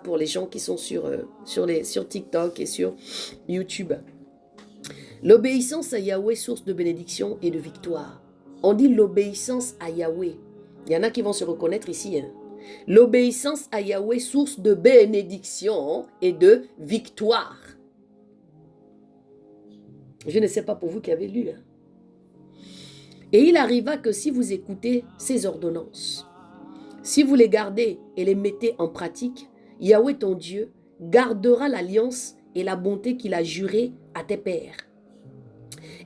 pour les gens qui sont sur TikTok et sur YouTube. L'obéissance à Yahweh, source de bénédiction et de victoire. On dit l'obéissance à Yahweh. Il y en a qui vont se reconnaître ici. Hein. L'obéissance à Yahweh, source de bénédiction et de victoire. Je ne sais pas pour vous qui avez lu. Hein. Et il arriva que si vous écoutez ces ordonnances, si vous les gardez et les mettez en pratique, Yahweh ton Dieu gardera l'alliance et la bonté qu'il a jurée à tes pères.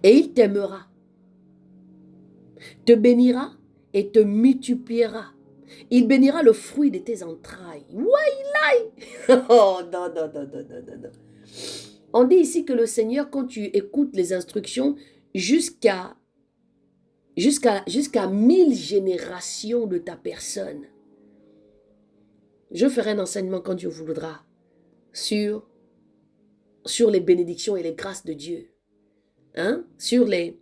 Et il t'aimera, te bénira et te multipliera. Il bénira le fruit de tes entrailles. Oh, non, non, non, non, non, non. On dit ici que le Seigneur, quand tu écoutes les instructions, jusqu'à 1000 générations de ta personne. Je ferai un enseignement quand Dieu voudra sur les bénédictions et les grâces de Dieu. Hein? Sur les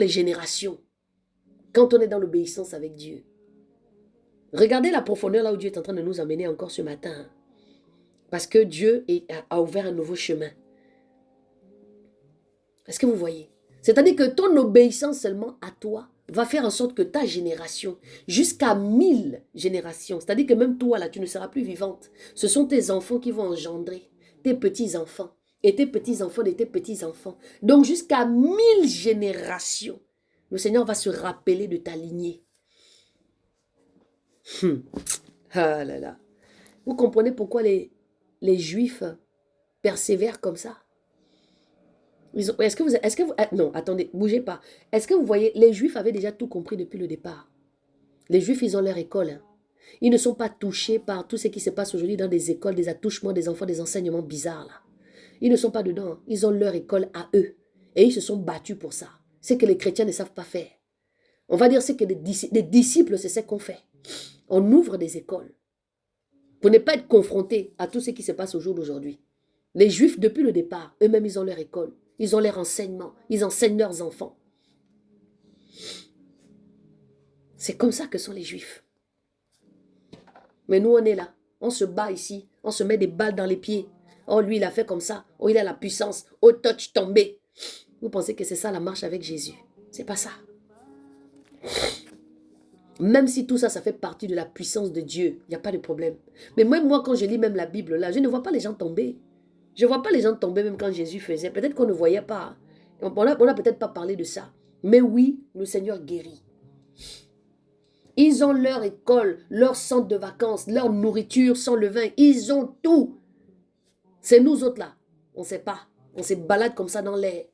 générations. Quand on est dans l'obéissance avec Dieu. Regardez la profondeur là où Dieu est en train de nous amener encore ce matin. Parce que Dieu a ouvert un nouveau chemin. Est-ce que vous voyez? C'est-à-dire que ton obéissance seulement à toi va faire en sorte que ta génération, jusqu'à 1000 générations, c'est-à-dire que même toi là, tu ne seras plus vivante. Ce sont tes enfants qui vont engendrer tes petits-enfants et tes petits-enfants de tes petits-enfants. Donc jusqu'à 1000 générations, le Seigneur va se rappeler de ta lignée. Ah là là. Vous comprenez pourquoi les Juifs persévèrent comme ça? Non, attendez, bougez pas. Est-ce que vous voyez, les Juifs avaient déjà tout compris depuis le départ. Les Juifs, ils ont leur école. Hein. Ils ne sont pas touchés par tout ce qui se passe aujourd'hui dans des écoles, des attouchements des enfants, des enseignements bizarres là. Ils ne sont pas dedans. Ils ont leur école à eux. Et ils se sont battus pour ça. C'est que les chrétiens ne savent pas faire. On va dire c'est que les disciples, c'est ce qu'on fait. On ouvre des écoles. Pour ne pas être confrontés à tout ce qui se passe au jour d'aujourd'hui. Les Juifs, depuis le départ, eux-mêmes, ils ont leur école. Ils ont leur enseignement. Ils enseignent leurs enfants. C'est comme ça que sont les Juifs. Mais nous, on est là. On se bat ici. On se met des balles dans les pieds. Oh, lui, il a fait comme ça. Oh, il a la puissance. Oh, touch tombé. Vous pensez que c'est ça la marche avec Jésus? C'est pas ça. Même si tout ça, ça fait partie de la puissance de Dieu, il n'y a pas de problème. Mais même moi, quand je lis même la Bible, là, je ne vois pas les gens tomber. Je ne vois pas les gens tomber même quand Jésus faisait. Peut-être qu'on ne voyait pas. On n'a peut-être pas parlé de ça. Mais oui, le Seigneur guérit. Ils ont leur école, leur centre de vacances, leur nourriture sans levain. Ils ont tout. C'est nous autres là. On ne sait pas. On se balade comme ça dans l'air.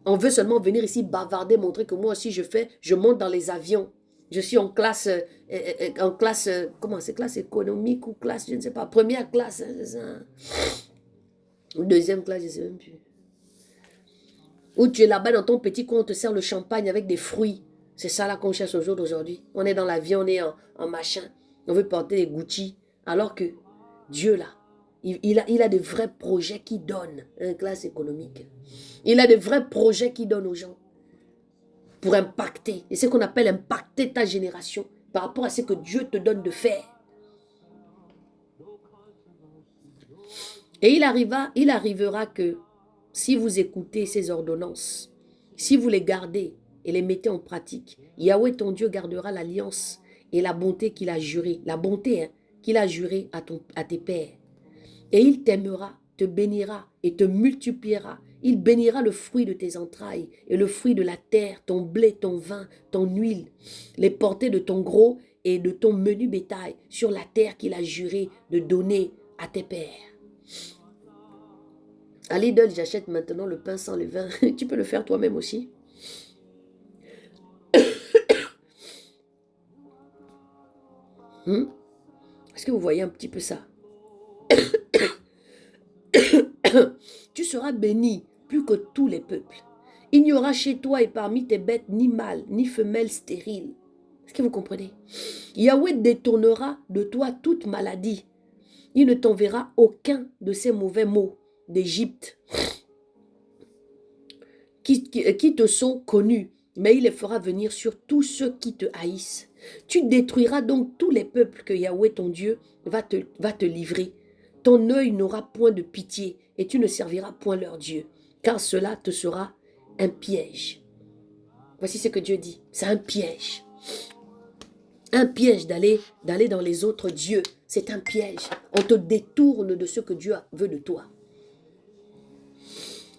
On veut seulement venir ici bavarder, montrer que moi aussi je monte dans les avions. Je suis en classe, comment c'est, classe économique ou classe, je ne sais pas, première classe, c'est ça. Ou deuxième classe, je ne sais même plus. Ou tu es là-bas dans ton petit coin, on te sert le champagne avec des fruits. C'est ça là qu'on cherche au jour d'aujourd'hui. On est dans l'avion, on est en machin. On veut porter des Gucci. Alors que Dieu là, il a de vrais projets qui donnent une classe économique. Il a de vrais projets qui donnent aux gens. Pour impacter. Et c'est ce qu'on appelle impacter ta génération par rapport à ce que Dieu te donne de faire. Et il arrivera que si vous écoutez ces ordonnances, si vous les gardez et les mettez en pratique, Yahweh ton Dieu gardera l'alliance et la bonté qu'il a jurée, la bonté qu'il a jurée à tes pères. Et il t'aimera, te bénira et te multipliera. Il bénira le fruit de tes entrailles et le fruit de la terre, ton blé, ton vin, ton huile, les portées de ton gros et de ton menu bétail sur la terre qu'il a juré de donner à tes pères. À Lidl, j'achète maintenant le pain sans levain. Tu peux le faire toi-même aussi. Est-ce que vous voyez un petit peu ça? Tu seras béni plus que tous les peuples. Il n'y aura chez toi et parmi tes bêtes ni mâle, ni femelle stérile. Est-ce que vous comprenez? Yahweh détournera de toi toute maladie. Il ne t'enverra aucun de ces mauvais maux d'Égypte qui te sont connus, mais il les fera venir sur tous ceux qui te haïssent. Tu détruiras donc tous les peuples que Yahweh ton Dieu va te livrer Ton œil n'aura point de pitié et tu ne serviras point leur Dieu, car cela te sera un piège. Voici ce que Dieu dit, c'est un piège. Un piège d'aller dans les autres dieux, c'est un piège. On te détourne de ce que Dieu veut de toi.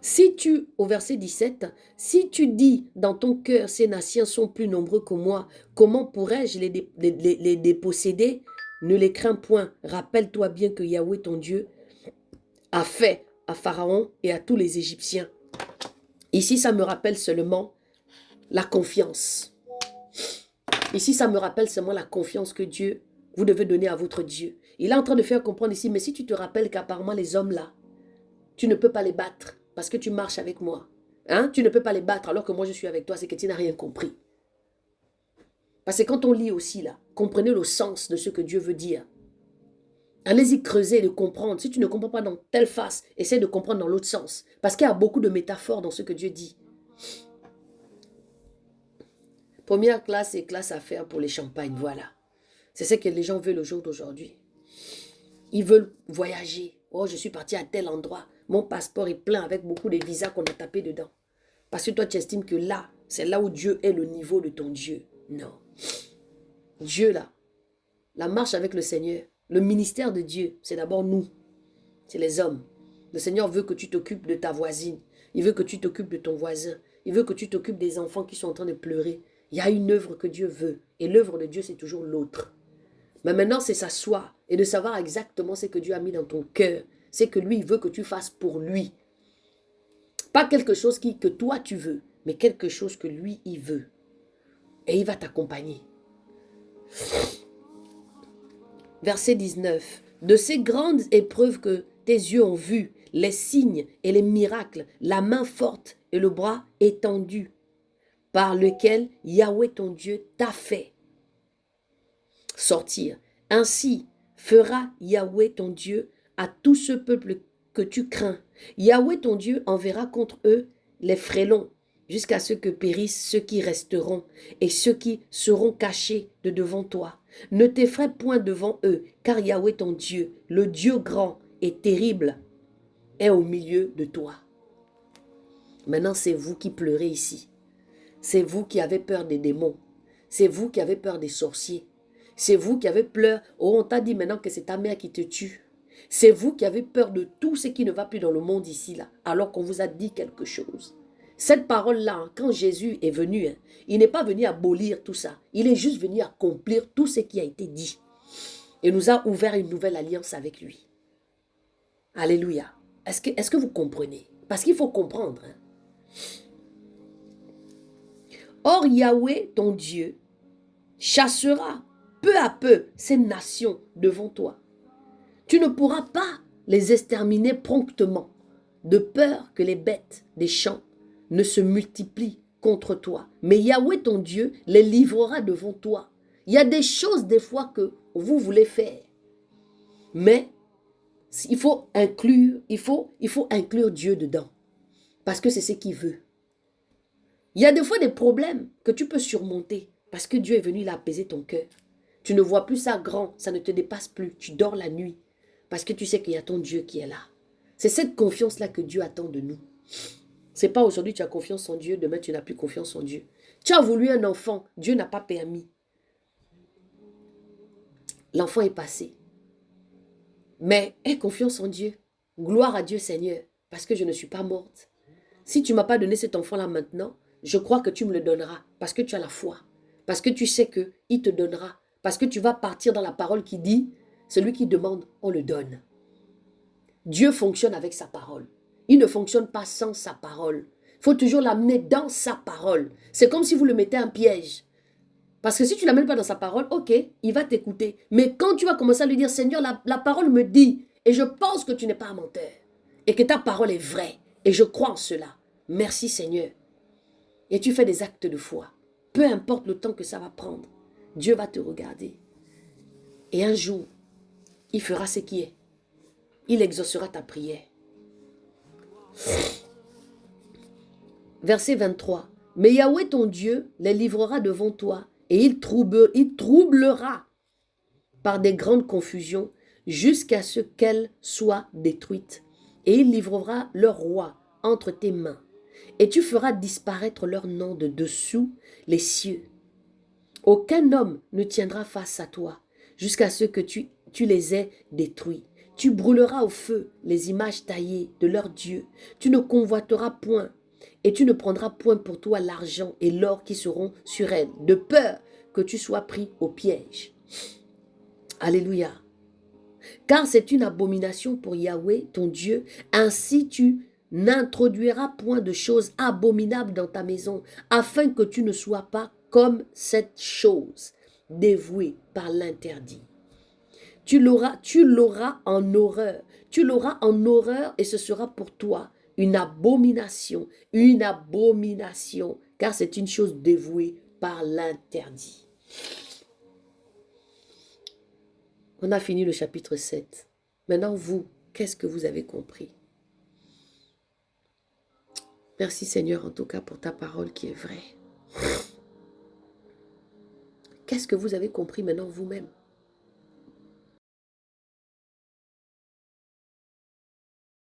Si tu, au verset 17, si tu dis dans ton cœur, ces nations sont plus nombreux que moi, comment pourrais-je les déposséder? Ne les crains point. Rappelle-toi bien que Yahweh ton Dieu a fait à Pharaon et à tous les Égyptiens. Ici, ça me rappelle seulement la confiance. Ici, ça me rappelle seulement la confiance que Dieu, vous devez donner à votre Dieu. Il est en train de faire comprendre ici, mais si tu te rappelles qu'apparemment les hommes là, tu ne peux pas les battre parce que tu marches avec moi. Hein? Tu ne peux pas les battre alors que moi je suis avec toi, c'est que tu n'as rien compris. Parce que quand on lit aussi là, comprenez le sens de ce que Dieu veut dire. Allez-y creuser, de comprendre. Si tu ne comprends pas dans telle face, essaie de comprendre dans l'autre sens. Parce qu'il y a beaucoup de métaphores dans ce que Dieu dit. Première classe, c'est classe à faire pour les champagnes, voilà. C'est ce que les gens veulent au jour d'aujourd'hui. Ils veulent voyager. Oh, je suis parti à tel endroit. Mon passeport est plein avec beaucoup de visas qu'on a tapé dedans. Parce que toi, tu estimes que là, c'est là où Dieu est le niveau de ton Dieu. Non. Dieu, là, la marche avec le Seigneur, le ministère de Dieu, c'est d'abord nous. C'est les hommes. Le Seigneur veut que tu t'occupes de ta voisine. Il veut que tu t'occupes de ton voisin. Il veut que tu t'occupes des enfants qui sont en train de pleurer. Il y a une œuvre que Dieu veut. Et l'œuvre de Dieu, c'est toujours l'autre. Mais maintenant, c'est s'asseoir et de savoir exactement ce que Dieu a mis dans ton cœur. C'est que lui, il veut que tu fasses pour lui. Pas quelque chose que toi, tu veux, mais quelque chose que lui, il veut. Et il va t'accompagner. Verset 19. De ces grandes épreuves que tes yeux ont vues, les signes et les miracles, la main forte et le bras étendu, par lequel Yahweh ton Dieu t'a fait sortir. Ainsi fera Yahweh ton Dieu à tout ce peuple que tu crains. Yahweh ton Dieu enverra contre eux les frêlons, jusqu'à ce que périssent ceux qui resteront et ceux qui seront cachés de devant toi. Ne t'effraie point devant eux, car Yahweh ton Dieu, le Dieu grand et terrible, est au milieu de toi. Maintenant, c'est vous qui pleurez ici. C'est vous qui avez peur des démons. C'est vous qui avez peur des sorciers. C'est vous qui avez peur. Oh, on t'a dit maintenant que c'est ta mère qui te tue. C'est vous qui avez peur de tout ce qui ne va plus dans le monde ici, là, alors qu'on vous a dit quelque chose. Cette parole-là, quand Jésus est venu, il n'est pas venu abolir tout ça. Il est juste venu accomplir tout ce qui a été dit. Et nous a ouvert une nouvelle alliance avec lui. Alléluia. Est-ce que vous comprenez? Parce qu'il faut comprendre. Or, Yahweh, ton Dieu, chassera peu à peu ces nations devant toi. Tu ne pourras pas les exterminer promptement, de peur que les bêtes des champs ne se multiplient contre toi. Mais Yahweh, ton Dieu, les livrera devant toi. Il y a des choses des fois que vous voulez faire. Mais il faut inclure Dieu dedans. Parce que c'est ce qu'il veut. Il y a des fois des problèmes que tu peux surmonter. Parce que Dieu est venu apaiser ton cœur. Tu ne vois plus ça grand, ça ne te dépasse plus. Tu dors la nuit. Parce que tu sais qu'il y a ton Dieu qui est là. C'est cette confiance-là que Dieu attend de nous. C'est pas aujourd'hui tu as confiance en Dieu, demain tu n'as plus confiance en Dieu. Tu as voulu un enfant, Dieu n'a pas permis. L'enfant est passé. Mais aie confiance en Dieu. Gloire à Dieu Seigneur, parce que je ne suis pas morte. Si tu ne m'as pas donné cet enfant-là maintenant, je crois que tu me le donneras, parce que tu as la foi. Parce que tu sais qu'il te donnera. Parce que tu vas partir dans la parole qui dit, celui qui demande, on le donne. Dieu fonctionne avec sa parole. Il ne fonctionne pas sans sa parole. Il faut toujours l'amener dans sa parole. C'est comme si vous le mettez en piège. Parce que si tu ne l'amènes pas dans sa parole, ok, il va t'écouter. Mais quand tu vas commencer à lui dire, Seigneur, la parole me dit, et je pense que tu n'es pas un menteur, et que ta parole est vraie, et je crois en cela. Merci Seigneur. Et tu fais des actes de foi. Peu importe le temps que ça va prendre, Dieu va te regarder. Et un jour, il fera ce qui est. Il exaucera ta prière. Verset 23. Mais Yahweh ton Dieu les livrera devant toi et il troublera par des grandes confusions jusqu'à ce qu'elle soit détruite. Et il livrera leur roi entre tes mains. Et tu feras disparaître leur nom de dessous les cieux. Aucun homme ne tiendra face à toi jusqu'à ce que tu les aies détruits. Tu brûleras au feu les images taillées de leurs dieux. Tu ne convoiteras point et tu ne prendras point pour toi l'argent et l'or qui seront sur elles, de peur que tu sois pris au piège. Alléluia. Car c'est une abomination pour Yahweh, ton Dieu. Ainsi tu n'introduiras point de choses abominables dans ta maison, afin que tu ne sois pas comme cette chose dévouée par l'interdit. Tu l'auras en horreur. Tu l'auras en horreur et ce sera pour toi une abomination, car c'est une chose dévouée par l'interdit. On a fini le chapitre 7. Maintenant, vous, qu'est-ce que vous avez compris? Merci Seigneur en tout cas pour ta parole qui est vraie. Qu'est-ce que vous avez compris maintenant vous-même?